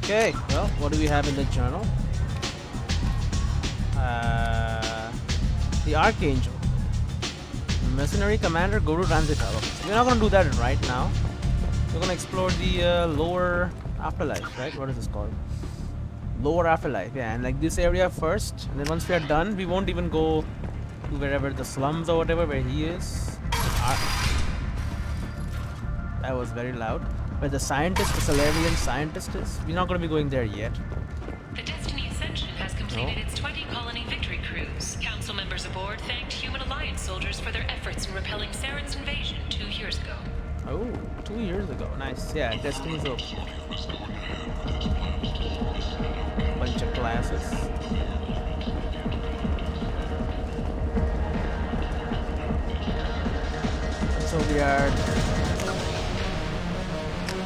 Okay, well, what do we have in the journal? The Archangel. Mercenary Commander, go to transit hub. Okay, so we're not going to do that right now. We're going to explore the lower afterlife, right? What is this called? Lower afterlife, yeah. And like this area first. And then once we are done, we won't even go to wherever the slums or whatever, where he is. That was very loud. Where the scientist, the Solarian scientist is. We're not going to be going there yet. The Destiny Ascension has completed its 20-colony victory cruise. Council members aboard thanked Human Alliance soldiers for their efforts in repelling Saren's invasion 2 years ago. Oh, 2 years ago. Nice. Yeah, Destiny's open. Bunch of classes. So we are...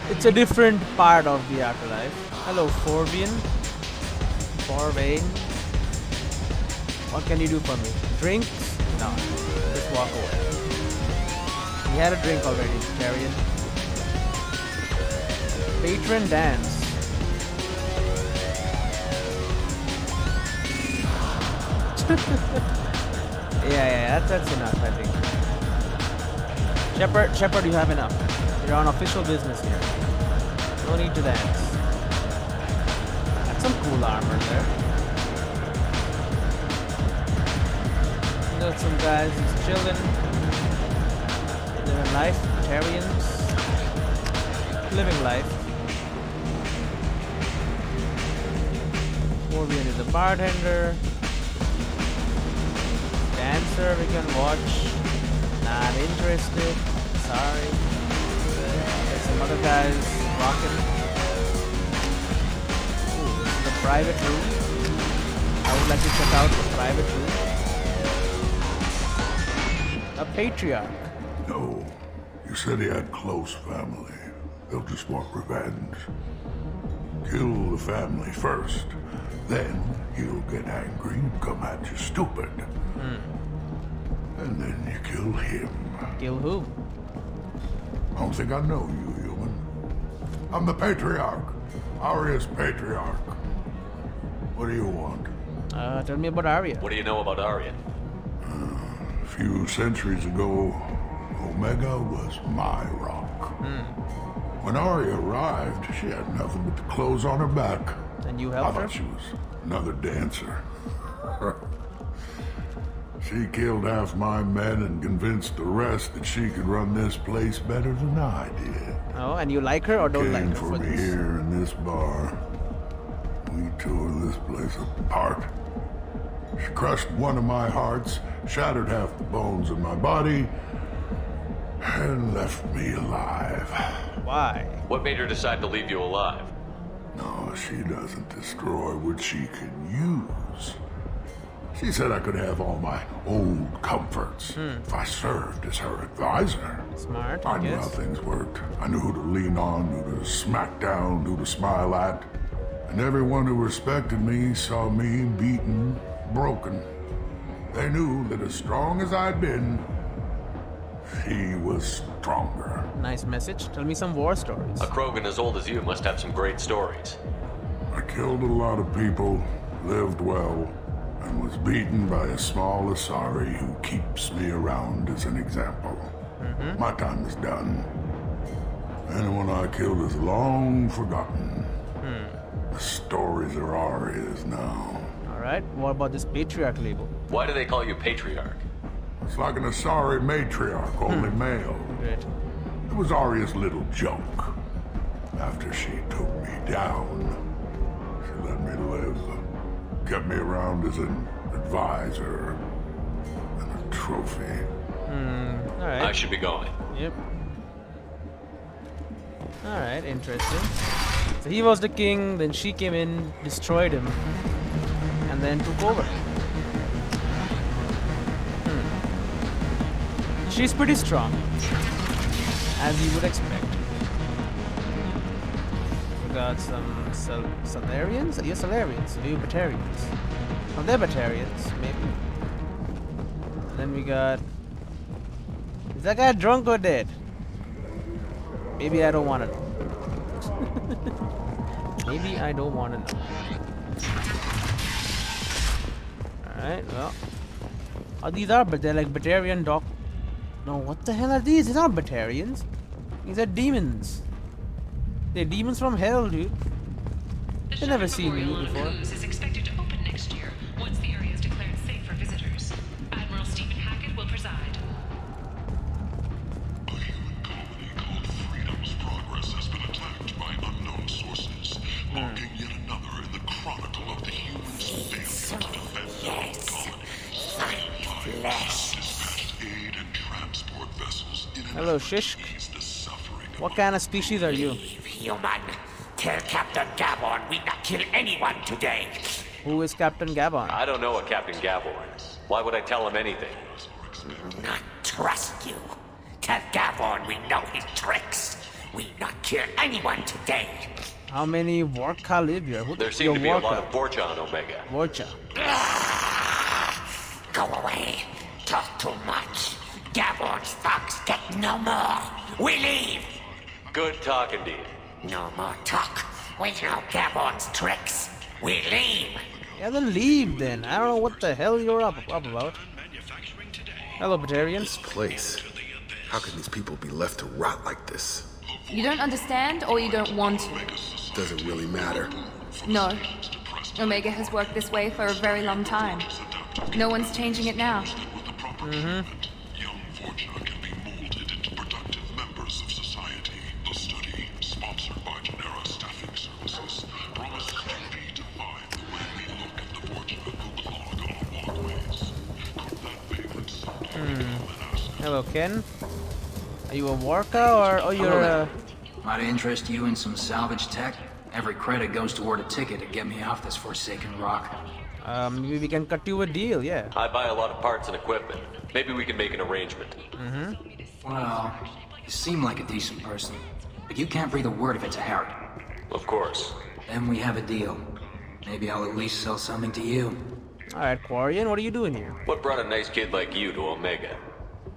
It's a different part of the afterlife. Hello, Forbian. Forvain. What can you do for me? Drinks? No. Just walk away. We had a drink already, Carrion. Patron dance. yeah, that's enough, I think. Shepard, you have enough. You're on official business here. No need to dance. That's some cool armor there. Got some guys just chilling. Living life. Tarians. Living life. Morbian is a bartender. Dancer we can watch. Not interested. Sorry. There's some other guys rocking. Ooh, this is the private room. I would like to check out the private room. A patriarch. No. You said he had close family. They'll just want revenge. Kill the family first. Then he'll get angry and come at you stupid. And then you kill him. Kill who? I don't think I know you, human. I'm the Patriarch. Aria's Patriarch. What do you want? Tell me about Arya. What do you know about Arya? A few centuries ago, Omega was my rock. When Arya arrived, she had nothing but the clothes on her back. And you I helped her? thought she was another dancer. She killed half my men and convinced the rest that she could run this place better than I did. Oh, and you like her or don't like Came her for for me this? here in this bar. We tore this place apart. She crushed one of my hearts, shattered half the bones in my body, and left me alive. Why? What made her decide to leave you alive? No, she doesn't destroy what she can use. She said I could have all my old comforts if I served as her advisor. Smart, I knew how yes. things worked. I knew who to lean on, who to smack down, who to smile at. And everyone who respected me saw me beaten, broken. They knew that as strong as I'd been, she was stronger. Nice message. Tell me some war stories. A Krogan as old as you must have some great stories. I killed a lot of people, lived well, and was beaten by a small Asari who keeps me around as an example. My time is done. Anyone I killed is long forgotten. The stories are ours now. Alright, what about this patriarch label? Why do they call you Patriarch? It's like an Asari matriarch, only male. Great. It was Arya's little joke. After she took me down, she let me live. Kept me around as an advisor and a trophy. Alright. I should be going. Yep. Alright, interesting. So he was the king, then she came in, destroyed him, and then took over. She's pretty strong, as you would expect. We got some Solarians? Yes, Solarians. Batarians. Oh, they're Batarians, maybe. And then we got... Is that guy drunk or dead? Maybe I don't want to know. Maybe I don't want to know. Alright, well. Oh, these are, but they're like Batarian doc. No, what the hell are these? These aren't Batarians. These are demons. They're demons from hell, dude. I've never seen you before. Is expected to open next year once the area is declared safe for visitors. Admiral Stephen Hackett will preside. A human colony called Freedom's Progress has been attacked by unknown sources, marking yet another in the chronicle of the humans' failure to defend their own colony. Dispatched aid and transport vessels in an Hello, effort to Shish. ease the suffering of What kind of species are you? Human, tell Captain Gabon we not kill anyone today. Who is Captain Gabon? I don't know a Captain Gabor. Why would I tell him anything? Not trust you. Tell Gabon we know his tricks. We not kill anyone today. How many Vorka live here? Who There seem to be a lot of Vorcha on Omega. Vorcha. Go away. Talk too much. Gabon's thugs get no more. We leave. Good talking to you. No more talk. We know Gabon's tricks. We leave. Yeah, then leave then. I don't know what the hell you're up about. Hello, Batarian. This place. How can these people be left to rot like this? You don't understand or you don't want to? Doesn't really matter. No. Omega has worked this way for a very long time. No one's changing it now. Young Vorcha can be molded into productive members of society. The study, sponsored by Genera Staffing Services, promises to redefine the way we look at the Vorcha who clog our walkways. Could that vagrant someday ask Hello, Ken. Are you a Vorka or oh, you're a... Might interest you in some salvage tech? Every credit goes toward a ticket to get me off this forsaken rock. Maybe we can cut you a deal, yeah. I buy a lot of parts and equipment. Maybe we can make an arrangement. Well, you seem like a decent person, but you can't breathe a word of it to Harry. Of course. Then we have a deal. Maybe I'll at least sell something to you. Alright, Quarian, what are you doing here? What brought a nice kid like you to Omega?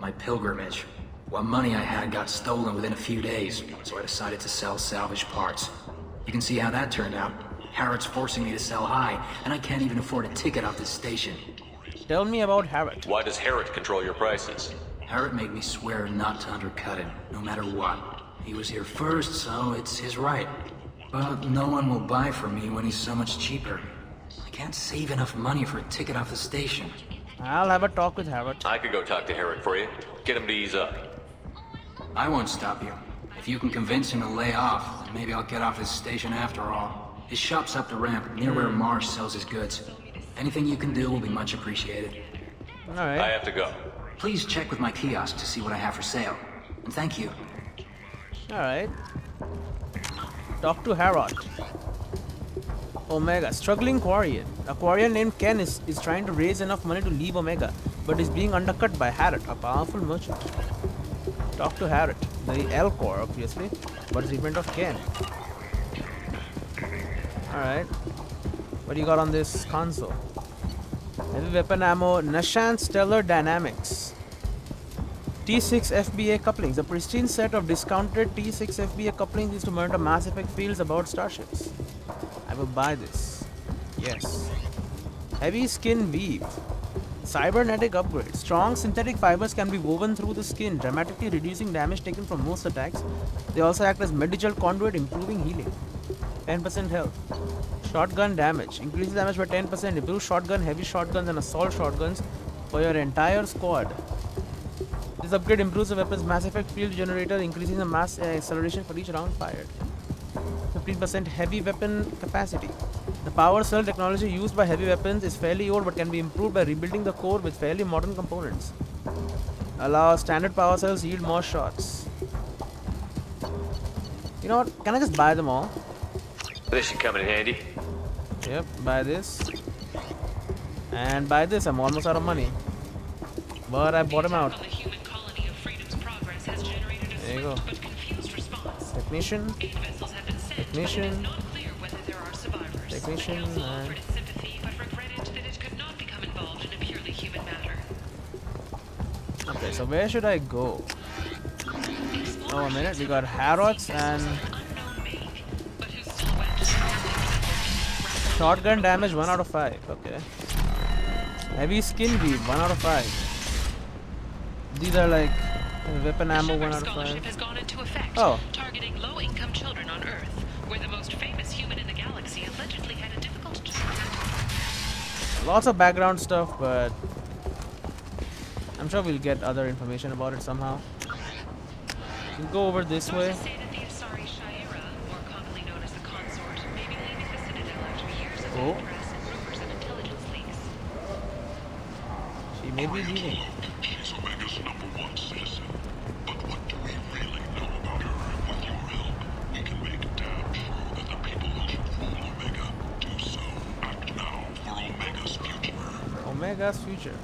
My pilgrimage. What money I had got stolen within a few days, so I decided to sell salvage parts. You can see how that turned out. Harrod's forcing me to sell high, and I can't even afford a ticket off this station. Tell me about Harrod. Why does Harrod control your prices? Harrod made me swear not to undercut him, no matter what. He was here first, so it's his right. But no one will buy from me when he's so much cheaper. I can't save enough money for a ticket off the station. I'll have a talk with Harrod. I could go talk to Harrod for you. Get him to ease up. I won't stop you. If you can convince him to lay off, then maybe I'll get off his station after all. His shop's up the ramp, near where Marsh sells his goods. Anything you can do will be much appreciated. Alright. I have to go. Please check with my kiosk to see what I have for sale. And thank you. Alright. Talk to Harrod. Omega. Struggling Quarian. A Quarian named Ken is trying to raise enough money to leave Omega, but is being undercut by Harrod, a powerful merchant. Talk to Harrod. The L Corps, obviously. What is the event of Ken? Alright. What do you got on this console? Heavy weapon ammo, Nashan Stellar Dynamics. T6 FBA couplings. A pristine set of discounted T6 FBA couplings is to monitor Mass Effect fields about starships. I will buy this. Yes. Heavy skin weave. Cybernetic upgrade. Strong synthetic fibers can be woven through the skin, dramatically reducing damage taken from most attacks. They also act as medical conduit, improving healing. 10% health. Shotgun damage. Increases damage by 10%. Improves shotgun, heavy shotguns, and assault shotguns for your entire squad. This upgrade improves the weapon's Mass Effect field generator, increasing the mass acceleration for each round fired. 15% heavy weapon capacity. The power cell technology used by heavy weapons is fairly old but can be improved by rebuilding the core with fairly modern components. Allow standard power cells yield more shots. You know what? Can I just buy them all? This should come in handy. Yep, buy this. And buy this. I'm almost out of money. But I bought them out. On the human colony of Freedom's Progress has generated a There you go. swift but confused response. Technician. 8 vessels have been sent, Technician. but it is not clear whether there are survivors. Technician, Council and- offered its sympathy, but regretted that it could not become involved in a purely human matter. Okay, so where should I go? Oh, a minute. We got Harrods and Unknown make, but whose silhouette Shotgun damage 1 out of 5. Okay. Heavy skin weave 1 out of 5. These are like weapon ammo 1 out of 5. Has gone into effect, Oh. targeting low-income children on Earth, where the most famous human in the galaxy allegedly had a difficult childhood. Lots of background stuff, but I'm sure we'll get other information about it somehow. We'll go over this way. Sources say that the Asari Shaira, more commonly known as the Consort, may be leaving the Citadel after years of Oh. press and rumors of intelligence leaks. She may be leaving. She's Omega's #1 citizen. But what do we really know about her? With your help, we can make damn sure that the people who should rule Omega do so. Act now for Omega's future. Omega's future.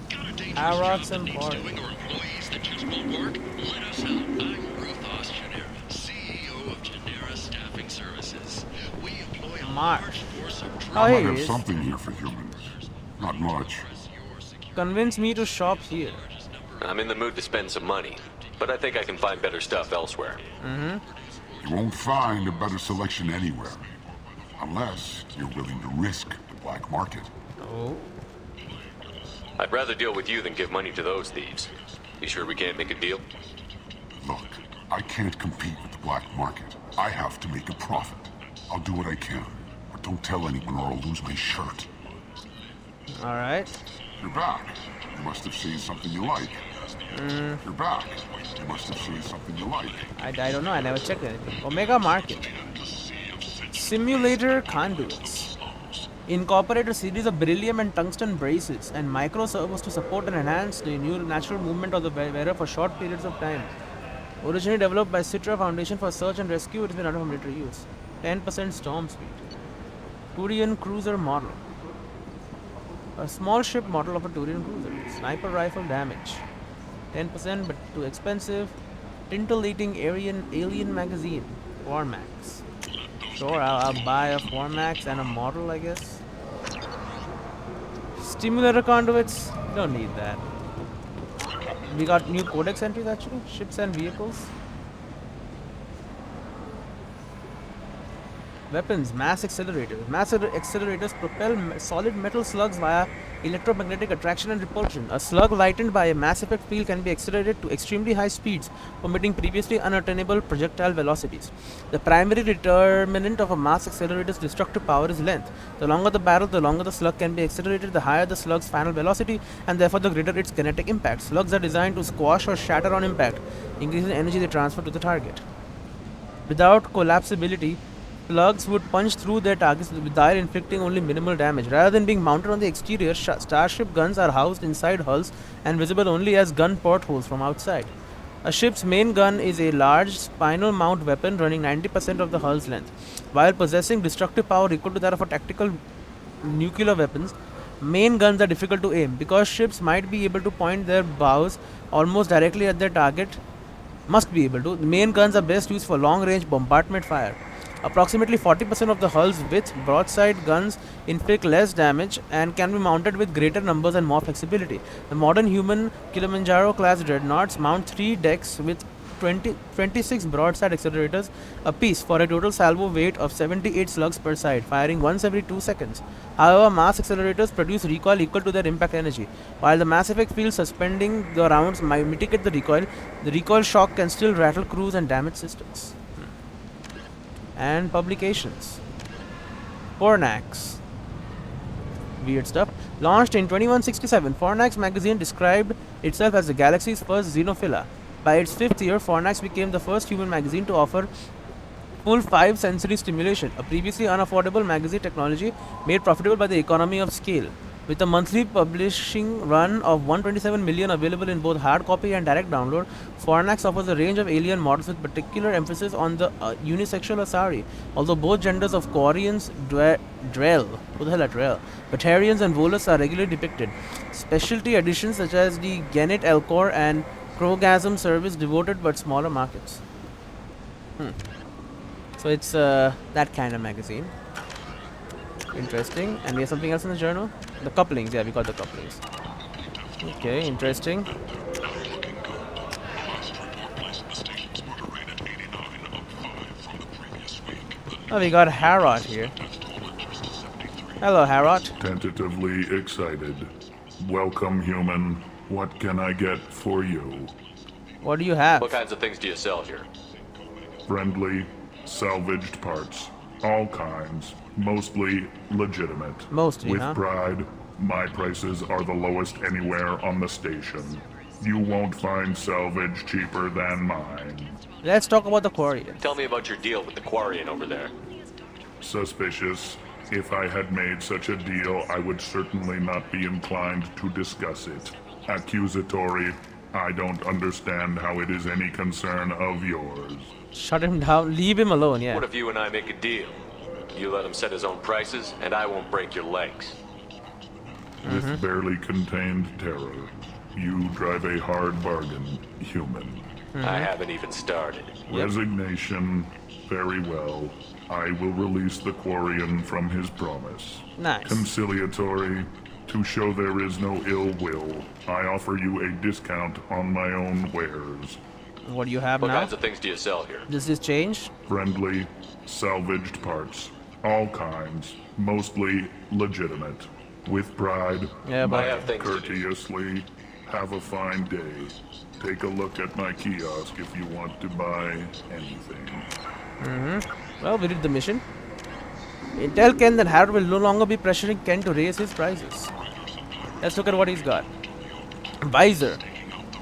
Got a dangerous Arrox job and that needs Bart. doing or employees that just won't work? Let us help. I'm Ruthos Genera, CEO of Genera Staffing Services. We employ a March. large force of Oh, I here might he have is. something here for humans. Not much. Convince me to shop here. I'm in the mood to spend some money, but I think I can find better stuff elsewhere. You won't find a better selection anywhere. Unless you're willing to risk the black market. Oh. I'd rather deal with you than give money to those thieves. You sure we can't make a deal? Look, I can't compete with the black market. I have to make a profit. I'll do what I can. But don't tell anyone or I'll lose my shirt. Alright. You're back. You must have seen something you like. You're back. You must have seen something you like. I don't know. I never checked anything. Omega Market. Simulator conduits. Incorporate a series of beryllium and tungsten braces and micro servos to support and enhance the new natural movement of the wearer for short periods of time. Originally developed by Citra Foundation for search and rescue, it has been under military use. 10% storm speed. Turian cruiser model. A small ship model of a Turian cruiser. Sniper rifle damage. 10% but too expensive. Tintillating alien magazine. Formax. Sure, I'll buy a Formax and a model, I guess. Stimulator conduits. Don't need that. We got new codex entries actually. Ships and vehicles. Weapons, mass accelerators. Mass accelerators propel solid metal slugs via electromagnetic attraction and repulsion. A slug lightened by a mass effect field can be accelerated to extremely high speeds, permitting previously unattainable projectile velocities. The primary determinant of a mass accelerator's destructive power is length. The longer the barrel, the longer the slug can be accelerated, the higher the slug's final velocity, and therefore the greater its kinetic impact. Slugs are designed to squash or shatter on impact, increasing the energy they transfer to the target. Without collapsibility, slugs would punch through their targets while inflicting only minimal damage. Rather than being mounted on the exterior, starship guns are housed inside hulls and visible only as gun portholes from outside. A ship's main gun is a large spinal mount weapon running 90% of the hull's length. While possessing destructive power equal to that of a tactical nuclear weapons, main guns are difficult to aim. Because ships might be able to point their bows almost directly at their target, the main guns are best used for long-range bombardment fire. Approximately 40% of the hull's width broadside guns inflict less damage and can be mounted with greater numbers and more flexibility. The modern human Kilimanjaro-class dreadnoughts mount 3 decks with 26 broadside accelerators apiece for a total salvo weight of 78 slugs per side, firing once every 2 seconds. However, mass accelerators produce recoil equal to their impact energy. While the mass effect field suspending the rounds might mitigate the recoil shock can still rattle crews and damage systems. And publications. Fornax. Weird stuff. Launched in 2167, Fornax magazine described itself as the galaxy's first xenophila. By its 5th year, Fornax became the first human magazine to offer full 5 sensory stimulation, a previously unaffordable magazine technology made profitable by the economy of scale. With a monthly publishing run of 127 million available in both hard copy and direct download, Fornax offers a range of alien models with particular emphasis on the unisexual Asari, although both genders of Quarians, Drell, Batarians and Volus are regularly depicted. Specialty editions such as the Genet Elcor and Krogasm service devoted but smaller markets. So it's that kind of magazine. Interesting. And we have something else in the journal? The couplings. Yeah, we got the couplings. Okay, interesting. Oh, we got Harrod here. Hello, Harrod. Tentatively excited. Welcome, human. What can I get for you? What do you have? What kinds of things do you sell here? Friendly, salvaged parts. All kinds. Mostly legitimate. Mostly, With huh? pride, my prices are the lowest anywhere on the station. You won't find salvage cheaper than mine. Let's talk about the Quarian. Tell me about your deal with the Quarian over there. Suspicious. If I had made such a deal, I would certainly not be inclined to discuss it. Accusatory. I don't understand how it is any concern of yours. Shut him down. Leave him alone, yeah. What if you and I make a deal? You let him set his own prices, and I won't break your legs. With barely contained terror, you drive a hard bargain, human. I haven't even started. Resignation. Very well. I will release the Quarian from his promise. Nice. Conciliatory. To show there is no ill will, I offer you a discount on my own wares. What do you have What now? kinds of things do you sell here? Does this change? Friendly, salvaged parts. All kinds. Mostly legitimate. With pride. Yeah, I but have things to do. Courteously. Have a fine day. Take a look at my kiosk if you want to buy anything. well, we did the mission. Intel Ken that Harrod will no longer be pressuring Ken to raise his prices. Let's look at what he's got. Visor.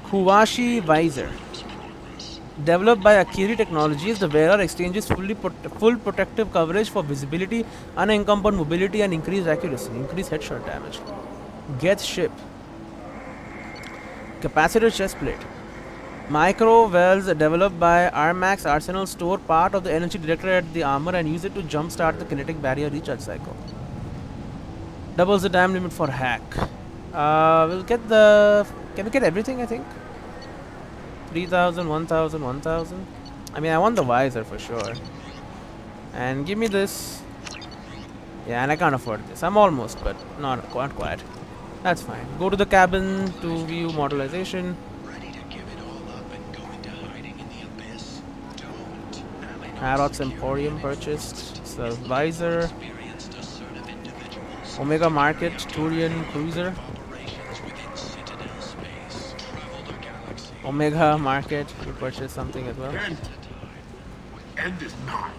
Huwashi Visor. Developed by Akiri Technologies, the wearer exchanges full protective coverage for visibility, unencumbered mobility, and increased accuracy. Increased headshot damage. Geth ship. Capacitor chest plate. Micro wells developed by Armax Arsenal store part of the energy director at the armor and use it to jumpstart the kinetic barrier recharge cycle. Doubles the time limit for hack. We'll get the... Can we get everything, I think? 3,000, 1,000, 1,000. I mean, I want the visor for sure. And give me this. Yeah, and I can't afford this. I'm almost, but not quite. That's fine. Go to the cabin to view modelization. Harrod's Emporium purchased. So visor. Omega Market, Turian Cruiser. Omega Market, you purchased something as well. End is not.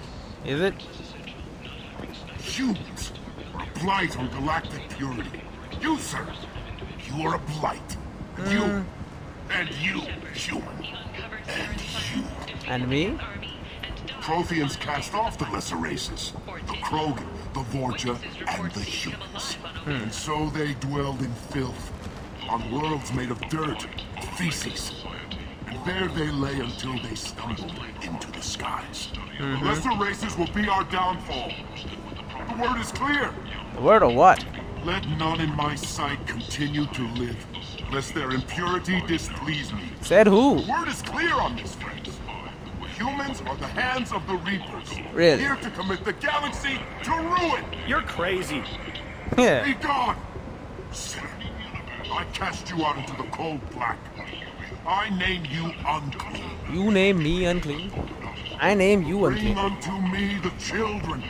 Is it? Humans are a blight on galactic purity. You, sir, you are a blight. You, and you, human, and you. And me? Protheans cast off the lesser races, the Krogan, the Vorja, and the humans. And so they dwelled in filth, on worlds made of dirt, feces. And there they lay until they stumbled into the skies. The lesser races will be our downfall. The word is clear. The word of what? Let none in my sight continue to live, lest their impurity displease me. Said who? The word is clear on this, friends. Humans are the hands of the Reapers. Really? Here to commit the galaxy to ruin. You're crazy. Yeah. Be gone! Sinner, I cast you out into the cold black. I name you unclean. You name me unclean. I name you Bring unclean. unto me the children,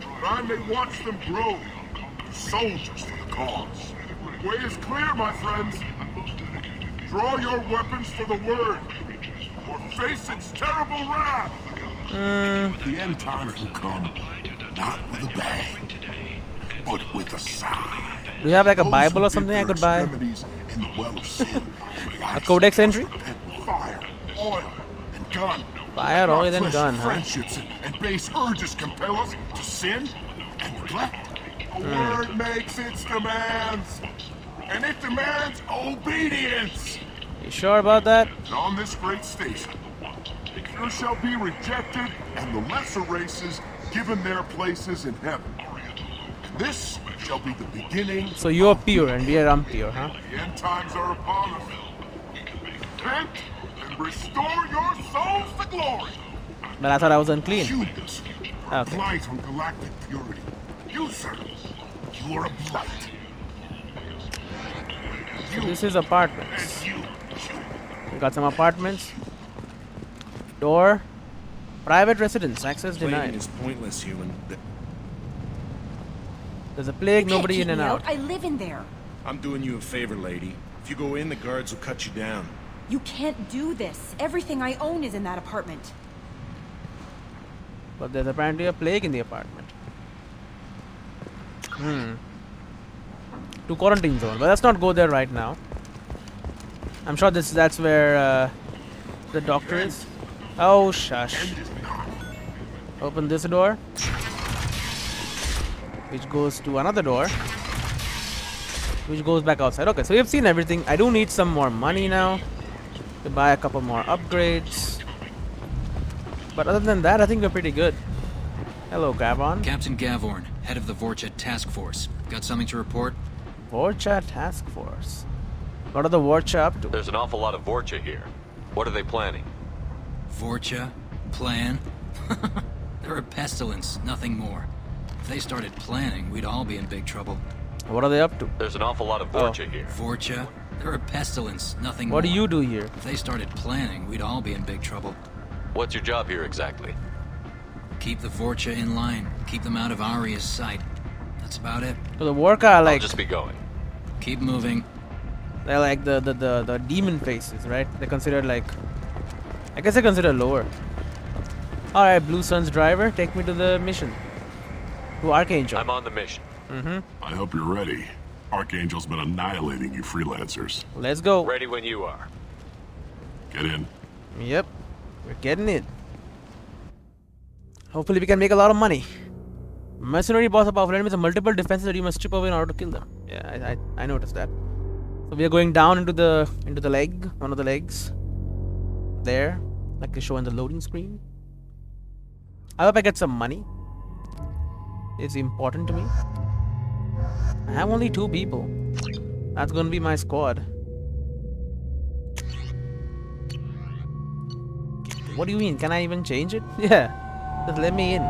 that I may watch them grow to soldiers for the cause. The way is clear, my friends. Draw your weapons for the word, or face its terrible wrath. The end times will come, not with a bang, but with a sigh. Do you have like a Bible or something I could buy? In the well of sin, A codex entry? fire, oil, and gun. Fire, Not oil, and fleshly gun, huh? Friendships and base urges compel us to sin and neglect. The word makes its demands, and it demands obedience. You sure about that? And on this great station, the pure shall be rejected, and the lesser races given their places in heaven. And this shall be the beginning. So you're pure and we are impure, huh? The end times are upon us. Repent and restore your souls to glory. But I thought I was unclean. Humans are Okay. a blight on galactic purity. You, sir, you are a blight. So this is apartments. And you, We got some apartments. Door. Private residence. Access Waiting denied. is pointless, human. There's a plague, You can't nobody keep in and me out. I live in there. I'm doing you a favor, lady. If you go in, the guards will cut you down. You can't do this. Everything I own is in that apartment. But there's apparently a plague in the apartment. To quarantine zone. But let's not go there right now. I'm sure that's where the doctor is. Oh, shush. Open this door, which goes to another door, which goes back outside. Okay, so we have seen everything. I do need some more money now to buy a couple more upgrades. But other than that, I think we're pretty good. Hello, Gavon. Captain Gavorn, head of the Vorcha Task Force. Got something to report? Vorcha Task Force. What are the Vorcha up to? There's an awful lot of Vorcha here. What are they planning? Vorcha? Plan? They're a pestilence, nothing more. If they started planning, we'd all be in big trouble. What are they up to? There's an awful lot of Vorcha here. Vorcha? They're a pestilence, nothing more. What do you do here? If they started planning, we'd all be in big trouble. What's your job here exactly? Keep the Vorcha in line. Keep them out of Aria's sight. That's about it. So the Vorcha are like... I'll just be going. Keep moving. They're like the demon faces, right? They're considered like... I guess they're considered lower. Alright, Blue Sun's driver, take me to the mission. To Archangel. I'm on the mission. I hope you're ready. Archangel's been annihilating you freelancers. Let's go. Ready when you are. Get in. Yep. We're getting in. Hopefully we can make a lot of money. Mercenary boss of powerful enemies have multiple defenses that you must strip away in order to kill them. Yeah, I noticed that. So we are going down into the leg, one of the legs. There, like they show on the loading screen. I hope I get some money. It's important to me. I have only 2 people. That's gonna be my squad. What do you mean? Can I even change it? Yeah. Just let me in.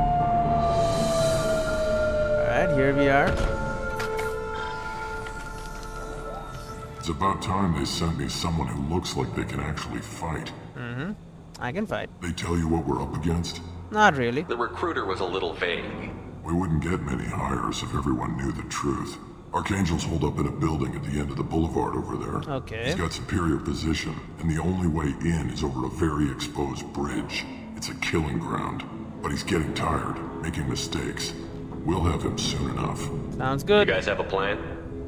Alright, here we are. It's about time they sent me someone who looks like they can actually fight. I can fight. They tell you what we're up against? Not really. The recruiter was a little vague. We wouldn't get many hires if everyone knew the truth. Archangel's holed up in a building at the end of the boulevard over there. Okay. He's got superior position, and the only way in is over a very exposed bridge. It's a killing ground, but he's getting tired, making mistakes. We'll have him soon enough. Sounds You good. guys have a plan?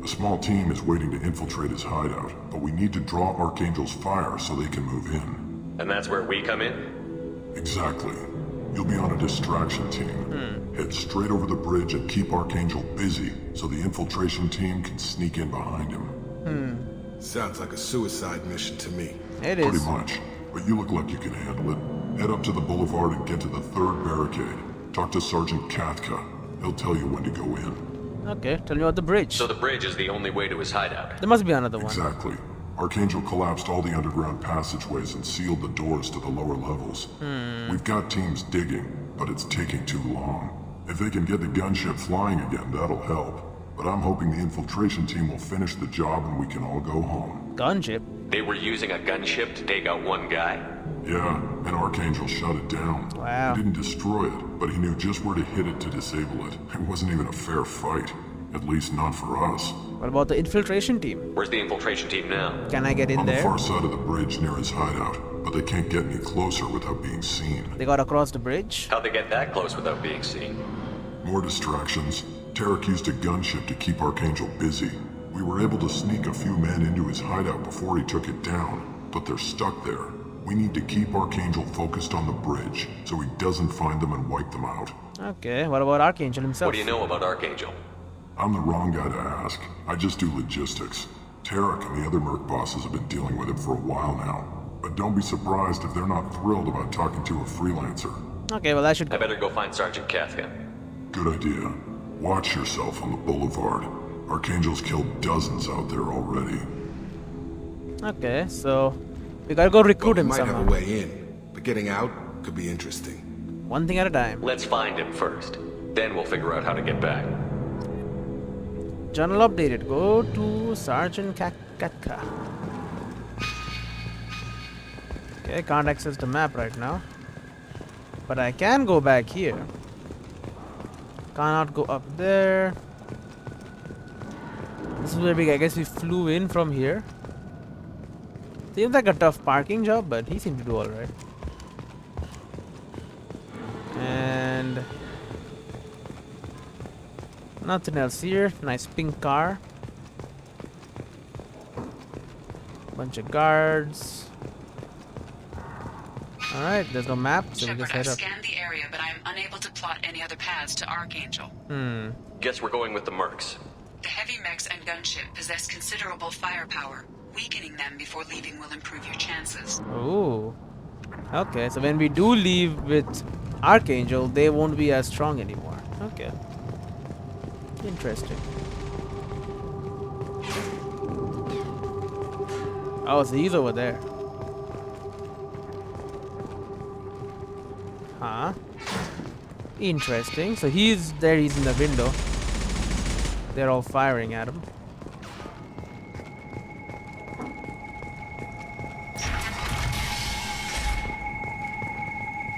A small team is waiting to infiltrate his hideout, but we need to draw Archangel's fire so they can move in. And that's where we come in? Exactly. You'll be on a distraction team. Head straight over the bridge and keep Archangel busy so the infiltration team can sneak in behind him. Sounds like a suicide mission to me. It Pretty is. much. But you look like you can handle it. Head up to the boulevard and get to the 3rd barricade. Talk to Sergeant Katka. He'll tell you when to go in. Okay, tell me about the bridge. So the bridge is the only way to his hideout. There must be another one. Exactly. Archangel collapsed all the underground passageways and sealed the doors to the lower levels. We've got teams digging, but it's taking too long. If they can get the gunship flying again, that'll help. But I'm hoping the infiltration team will finish the job and we can all go home. Gunship? They were using a gunship to take out one guy? Yeah, and Archangel shut it down. Wow. He didn't destroy it, but he knew just where to hit it to disable it. It wasn't even a fair fight. At least not for us. What about the infiltration team? Where's the infiltration team now? Can I get in On the there? far side of the bridge near his hideout, but they can't get any closer without being seen. They got across the bridge? How'd they get that close without being seen? More distractions. Tarek used a gunship to keep Archangel busy. We were able to sneak a few men into his hideout before he took it down, but they're stuck there. We need to keep Archangel focused on the bridge, so he doesn't find them and wipe them out. Okay, what about Archangel himself? What do you know about Archangel? I'm the wrong guy to ask. I just do logistics. Tarek and the other Merc bosses have been dealing with him for a while now. But don't be surprised if they're not thrilled about talking to a freelancer. Okay, well I should I better go find Sergeant Katka. Good idea. Watch yourself on the boulevard. Archangel's killed dozens out there already. Okay, so we gotta go recruit We him might somehow. have a way in, but getting out could be interesting. One thing at a time. Let's find him first. Then we'll figure out how to get back. Journal updated. Go to Sergeant Katka. Okay, can't access the map right now. But I can go back here. Cannot go up there. This is where I guess we flew in from here. Seems like a tough parking job, but he seemed to do alright. And nothing else here. Nice pink car. Bunch of guards. Alright, there's no map, so we Shepard, just I've head up. scanned the area, but I am unable to plot any other paths to Archangel. Guess we're going with the mercs. The heavy mechs and gunship possess considerable firepower. Weakening them before leaving will improve your chances. Oh. Okay, so when we do leave with Archangel, they won't be as strong anymore. Okay. Interesting. Oh, so he's over there. Huh? Interesting. So he's there, he's in the window. They're all firing at him.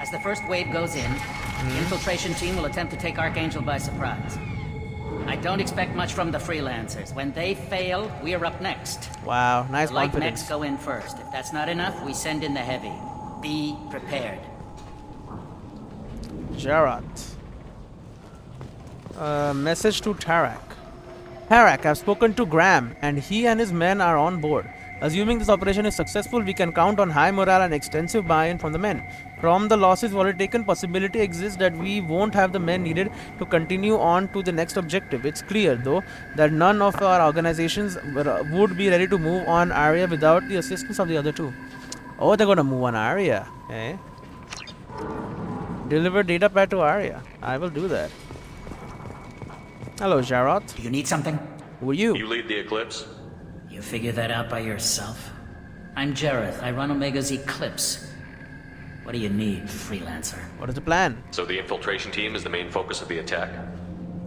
As the first wave goes in, the infiltration team will attempt to take Archangel by surprise. I don't expect much from the freelancers. When they fail, we are up next. Wow, nice The light confidence. mechs go in first. If that's not enough, we send in the heavy. Be prepared. Jarrett. Message to Tarak. Tarak, I've spoken to Graham, and he and his men are on board. Assuming this operation is successful, we can count on high morale and extensive buy-in from the men. From the losses already taken, possibility exists that we won't have the men needed to continue on to the next objective. It's clear, though, that none of our organizations would be ready to move on Aria without the assistance of the other two. Oh, they're gonna move on Aria, eh? Deliver data pad to Aria. I will do that. Hello, Jarrett. Do you need something? Who are you? You lead the Eclipse? You figure that out by yourself? I'm Jareth. I run Omega's Eclipse. What do you need, freelancer? What is the plan? So the infiltration team is the main focus of the attack?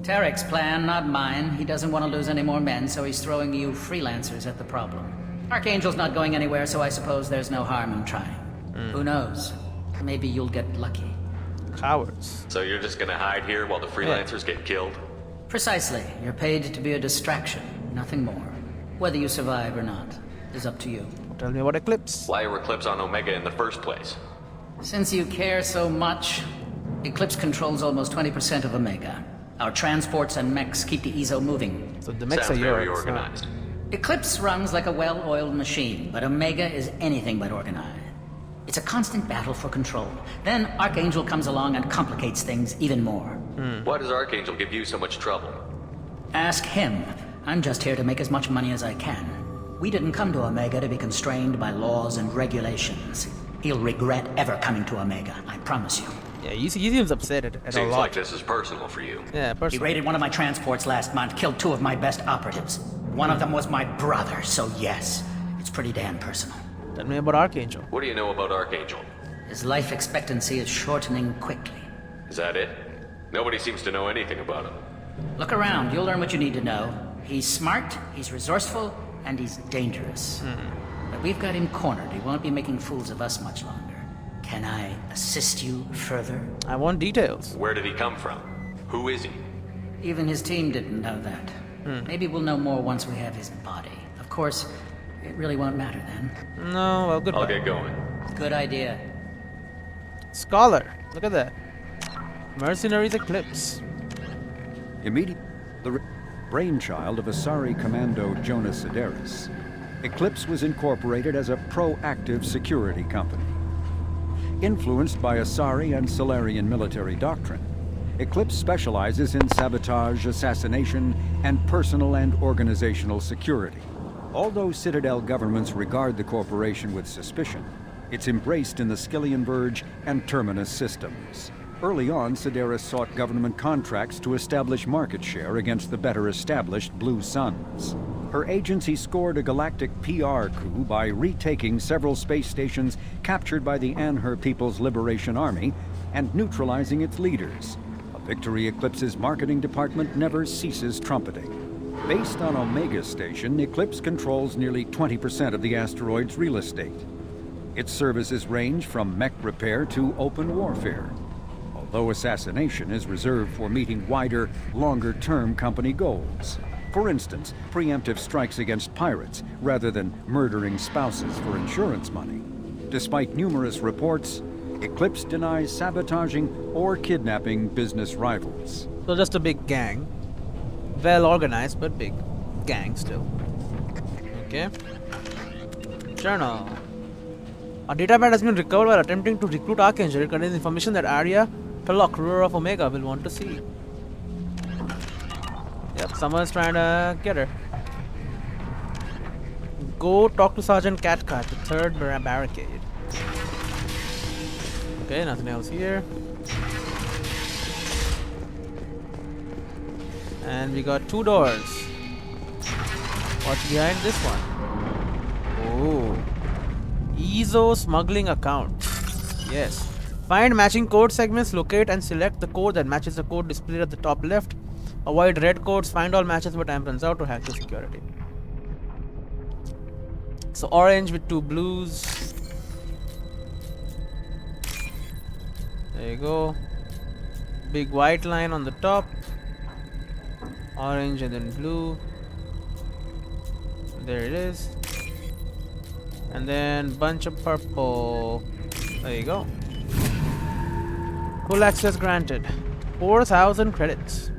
Tarek's plan, not mine. He doesn't want to lose any more men, so he's throwing you freelancers at the problem. Archangel's not going anywhere, so I suppose there's no harm in trying. Who knows? Maybe you'll get lucky. Cowards. So you're just gonna hide here while the freelancers get killed? Precisely. You're paid to be a distraction, nothing more. Whether you survive or not is up to you. Tell me about Eclipse. Why are Eclipse on Omega in the first place? Since you care so much, Eclipse controls almost 20% of Omega. Our transports and mechs keep the EZO moving. So the mechs Sounds are very yours. organized. Eclipse runs like a well-oiled machine, but Omega is anything but organized. It's a constant battle for control. Then Archangel comes along and complicates things even more. Why does Archangel give you so much trouble? Ask him. I'm just here to make as much money as I can. We didn't come to Omega to be constrained by laws and regulations. He'll regret ever coming to Omega, I promise you. Yeah, he seems upset at a Seems lot. like this is personal for you. Yeah, He personal. raided one of my transports last month, killed 2 of my best operatives. One of them was my brother, so yes, it's pretty damn personal. Tell me about Archangel. What do you know about Archangel? His life expectancy is shortening quickly. Is that it? Nobody seems to know anything about him. Look around, you'll learn what you need to know. He's smart, he's resourceful, and he's dangerous. But we've got him cornered. He won't be making fools of us much longer. Can I assist you further? I want details. Where did he come from? Who is he? Even his team didn't know that. Maybe we'll know more once we have his body. Of course, it really won't matter then. No, well, goodbye. I'll get going. Good idea. Scholar. Look at that. Mercenaries Eclipse. Immediate the brainchild of Asari Commando Jonas Sedaris, Eclipse was incorporated as a proactive security company. Influenced by Asari and Solarian military doctrine, Eclipse specializes in sabotage, assassination, and personal and organizational security. Although Citadel governments regard the corporation with suspicion, it's embraced in the Skillian Verge and Terminus systems. Early on, Sedaris sought government contracts to establish market share against the better-established Blue Suns. Her agency scored a galactic PR coup by retaking several space stations captured by the Anher People's Liberation Army and neutralizing its leaders. A victory Eclipse's marketing department never ceases trumpeting. Based on Omega Station, Eclipse controls nearly 20% of the asteroid's real estate. Its services range from mech repair to open warfare, although assassination is reserved for meeting wider, longer-term company goals. For instance, preemptive strikes against pirates, rather than murdering spouses for insurance money. Despite numerous reports, Eclipse denies sabotaging or kidnapping business rivals. So just a big gang. Well organized, but big gang still. Okay. Journal. A datapad has been recovered while attempting to recruit Archangel. It contains information that Arya, Tulloch, ruler of Omega, will want to see. Yep, someone's trying to get her. Go talk to Sergeant Cathcart, the third barricade. Okay, nothing else here. And we got 2 doors. What's behind this one? Oh. EZO smuggling account. Yes. Find matching code segments, locate and select the code that matches the code displayed at the top left. Avoid red codes, find all matches but time runs out to hack the security. So orange with 2 blues. There you go. Big white line on the top. Orange and then blue. There it is. And then bunch of purple. There you go. Full access granted. 4,000 credits.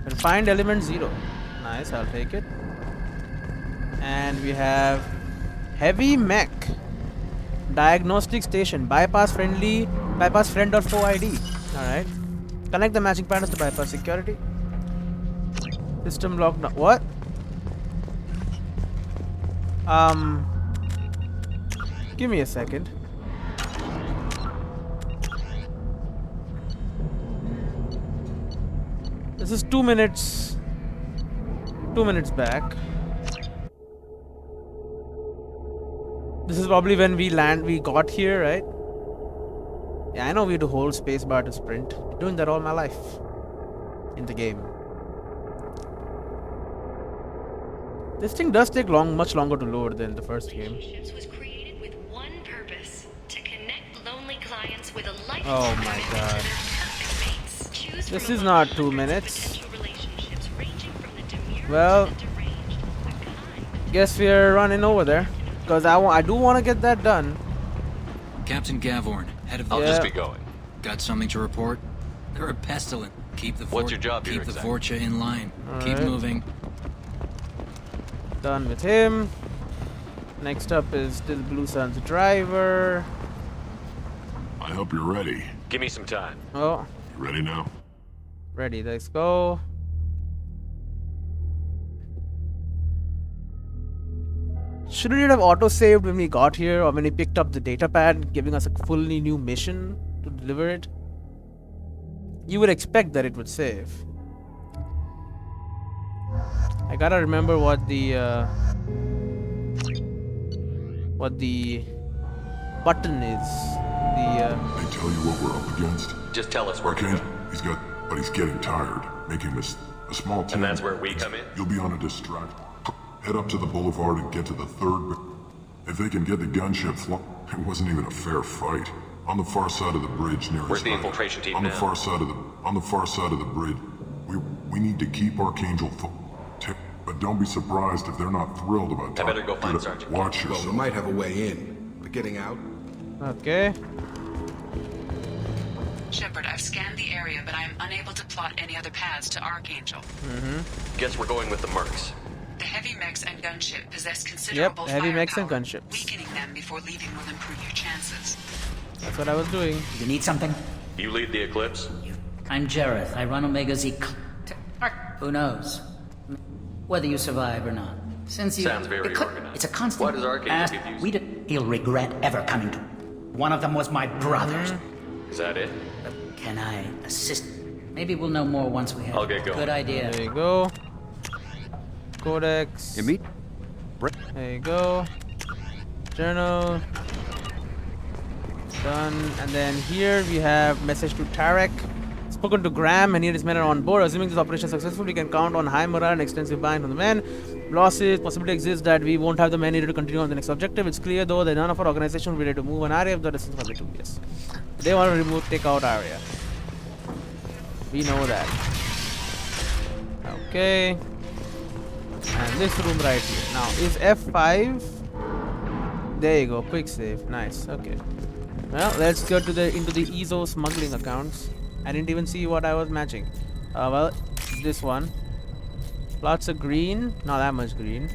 Refined element 0. Nice, I'll take it. And we have heavy mech. Diagnostic station. Bypass friend or foe ID. Alright. Connect the matching patterns to bypass security. System locked down. What? Give me a second. This is 2 minutes. 2 minutes back. This is probably when we got here, right? Yeah, I know we had to hold spacebar to sprint. Been doing that all my life. In the game. This thing does take much longer to load than the first game. Oh my god. This is not 2 minutes. Well, guess we're running over there. Because I do want to get that done. Captain Gavorn, head of the... I'll just be going. Got something to report? You're a pestilent. Keep the What's your job here Keep the exactly? Vorcha in line. All Keep right. moving. Done with him. Next up is still Blue Sun's driver. I hope you're ready. Give me some time. Oh, You ready now? ready. Let's go. Shouldn't it have auto-saved when we got here or when we picked up the data pad, giving us a fully new mission to deliver it? You would expect that it would save. I gotta remember what the button is. They tell you what we're up against? Just tell us where Okay, we go. but he's getting tired. Make him a small team. And that's where we come in? You'll be on a distract. Head up to the boulevard and get to the third. If they can get the gunship it wasn't even a fair fight. On the far side of the bridge near Where's his the hideout. infiltration team on now? the far side of the bridge. We need to keep Archangel but don't be surprised if they're not thrilled about I better go find Good- Sergeant. Watch Well, yourself. we might have a way in, but getting out? Okay. Shepard, I've scanned the area, but I am unable to plot any other paths to Archangel. Guess we're going with the mercs. The heavy mechs and gunship possess considerable heavy mechs and firepower. gunships. Weakening them before leaving will improve your chances. That's what I was doing. You need something? You lead the Eclipse? I'm Jareth. I run Omega's Who knows? Whether you survive or not. Since you... Sounds very organized. It's a constant... Why does Archangel give you... He'll regret ever coming to... One of them was my brother's. Is that it? Can I assist? Maybe we'll know more once we have... I'll get going. Good idea. There you go. Codex. There you go. Journal. Done. And then here we have message to Tarek. Spoken to Graham and here his men are on board. Assuming this operation is successful, we can count on high morale and extensive buy-in from the men. Losses, possibility exists that we won't have the men needed to continue on the next objective. It's clear though that none of our organization will be ready to move an area if the distance from the 2 years. They want to take out area. We know that. Okay. And this room right here. Now, is F5? There you go. Quick save. Nice. Okay. Well, let's go to into the EZO smuggling accounts. I didn't even see what I was matching. Well, this one. Lots of green. Not that much green.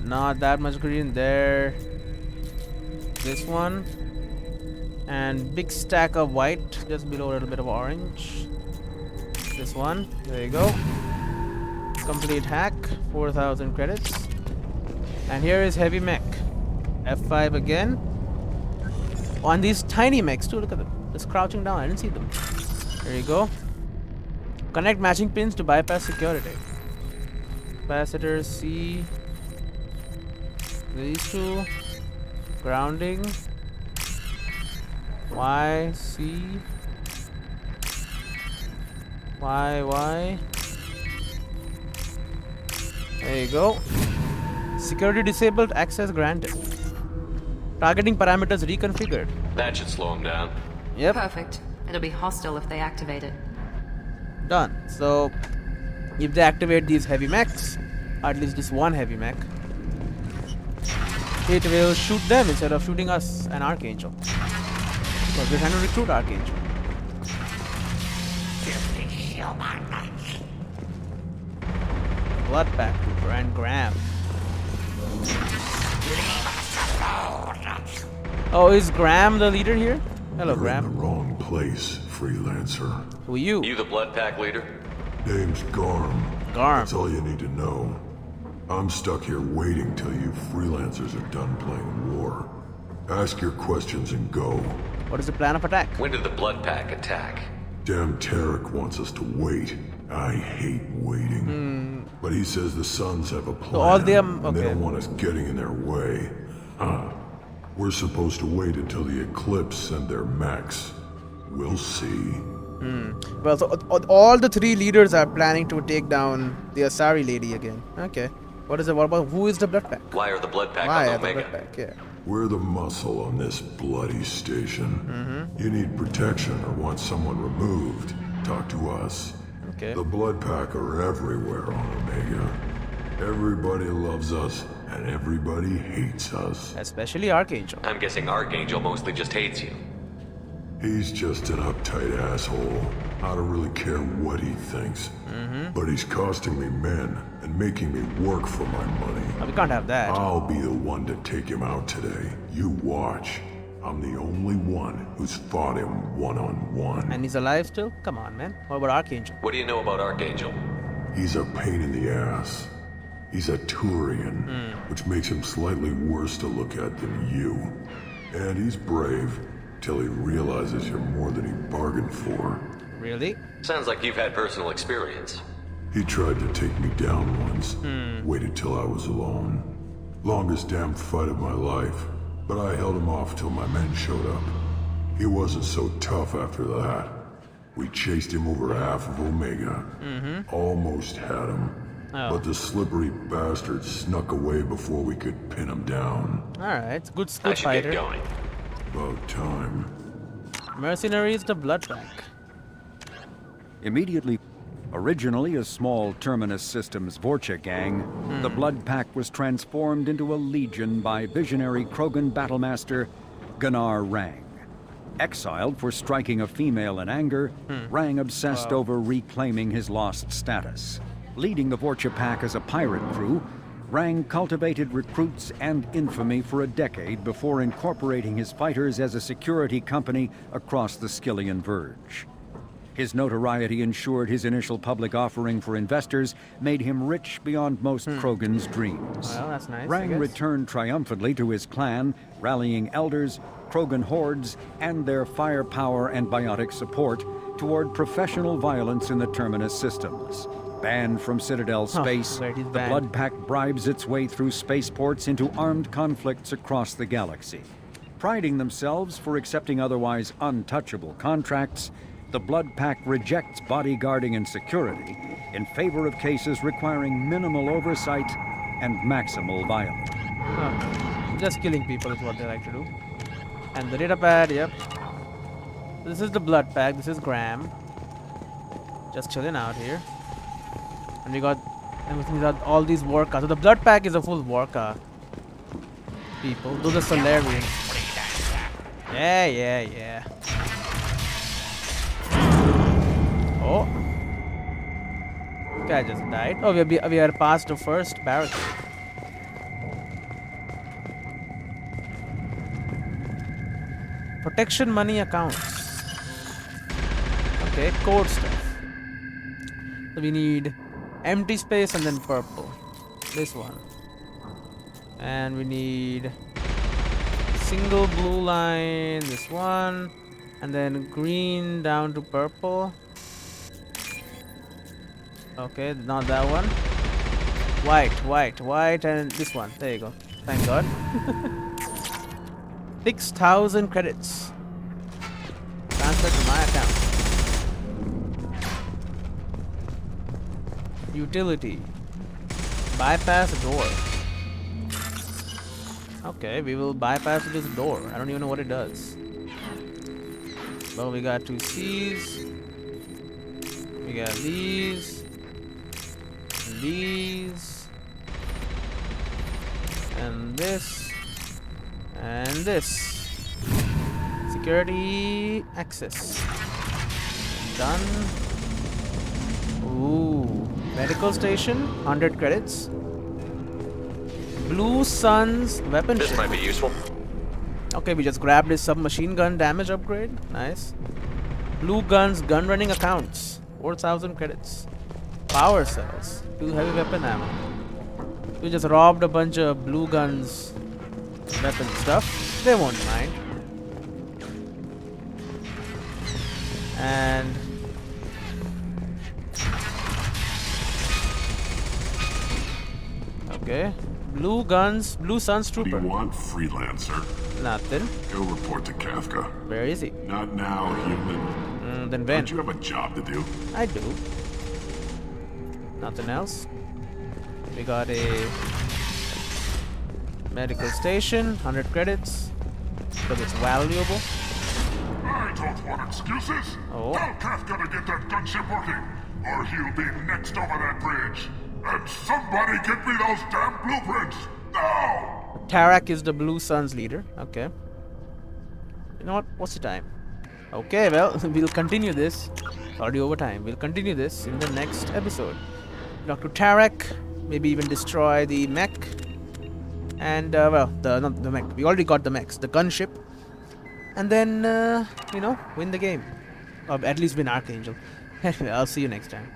Not that much green there. This one. And big stack of white just below a little bit of orange. This one. There you go. Complete hack. 4,000 credits. And here is heavy mech. F5 again. On these tiny mechs too. Look at them. Just crouching down. I didn't see them. There you go. Connect matching pins to bypass security. Capacitors C. These two. Grounding. Y, C. Y. There you go. Security disabled, access granted. Targeting parameters reconfigured. That should slow them down. Yep. Perfect. It'll be hostile if they activate it. Done. So, if they activate these heavy mechs, or at least this one heavy mech, it will shoot them instead of shooting us, an Archangel. Because we're trying to recruit Archangel. Blood Pack Trooper and Graham. Oh, is Graham the leader here? Hello, You're Graham. in the wrong place, freelancer. Who are you? You the Blood Pack leader? Name's Garm. Garm. That's all you need to know. I'm stuck here waiting till you freelancers are done playing war. Ask your questions and go. What is the plan of attack? When did the Blood Pack attack? Damn Tarek wants us to wait. I hate waiting. But he says the Suns have a plan, So all them, and they okay. don't want us getting in their way. We're supposed to wait until the Eclipse send their mechs. We'll see. Well, so all the three leaders are planning to take down the Asari lady again. Okay. What about who is the Blood Pack? Why are the Blood Pack Why on are the Omega? Blood Pack? Yeah. We're the muscle on this bloody station. You need protection or want someone removed, talk to us. Okay. The Blood Pack are everywhere on Omega. Everybody loves us, and everybody hates us. Especially Archangel. I'm guessing Archangel mostly just hates you. He's just an uptight asshole. I don't really care what he thinks. But he's costing me men and making me work for my money. We can't have that. I'll be the one to take him out today. You watch. I'm the only one who's fought him one-on-one. And he's alive still? Come on, man. What about Archangel? What do you know about Archangel? He's a pain in the ass. He's a Turian, which makes him slightly worse to look at than you. And he's brave, till he realizes you're more than he bargained for. Really? Sounds like you've had personal experience. He tried to take me down once. Waited till I was alone. Longest damn fight of my life. But I held him off till my men showed up. He wasn't so tough after that. We chased him over half of Omega. Almost had him. But the slippery bastard snuck away before we could pin him down. Alright, good I good should fighter. get going. About time. Mercenaries, the Blood Pack. Immediately, originally a small Terminus Systems Vorcha gang, the Blood Pack was transformed into a legion by visionary Krogan battlemaster Gunnar Rang. Exiled for striking a female in anger, Rang obsessed over reclaiming his lost status. Leading the Vorcha Pack as a pirate crew, Rang cultivated recruits and infamy for a decade before incorporating his fighters as a security company across the Skyllian Verge. His notoriety ensured his initial public offering for investors made him rich beyond most Krogan's dreams. Well, that's nice, I Rang guess. returned triumphantly to his clan, rallying elders, Krogan hordes, and their firepower and biotic support toward professional violence in the Terminus systems. Banned from Citadel space, right, he's the banned. Blood Pack bribes its way through spaceports into armed conflicts across the galaxy. Priding themselves for accepting otherwise untouchable contracts, the Blood Pack rejects bodyguarding and security in favor of cases requiring minimal oversight and maximal violence. Just killing people is what they like to do. And the data pad, yep. This is the Blood Pack, this is Graham. Just chilling out here. And we got Everything is all these Vorka. So the blood pack is a full Vorka. People, those are Solarians. Yeah. Oh, guy just died. Oh, we are past the first barricade. Protection money accounts. Okay, code stuff. So we need empty space and then purple. This one. And we need single blue line, this one, and then green down to purple. Okay, not that one. White, and this one. There you go. Thank God. 6,000 credits. Transfer to my account. Utility. Bypass door. Okay, we will bypass this door. I don't even know what it does. Well, we got 2 C's. We got these. These. And this. And this. Security access. Done. Ooh. Medical station. 100 credits. Blue Sun's weapon This ship. might be useful. Okay, we just grabbed his submachine gun damage upgrade. Nice. Blue Gun's gun running accounts. 4,000 credits. Power cells. 2 heavy weapon ammo. We just robbed a bunch of Blue Gun's weapon stuff. They won't mind. And okay. Blue Guns, Blue Sun's What do trooper. you want, freelancer? Nothing. Go report to Kafka. Where is he? Not now, human. Then when? Don't you have a job to do? I do. Nothing else. We got a medical station, 100 credits, because it's valuable. I don't want excuses. Oh. Tell Kafka to get that gunship working, or he'll be next over that bridge. And somebody get me those damn blueprints now! Tarak is the Blue Sun's leader. Okay. You know what? What's the time? Okay, well, we'll continue this. It's already over time. We'll continue this in the next episode. Dr. Tarak, maybe even destroy the mech. And, well, not the mech. We already got the mechs. The gunship. And then, you know, win the game. Or at least win Archangel. Anyway, I'll see you next time.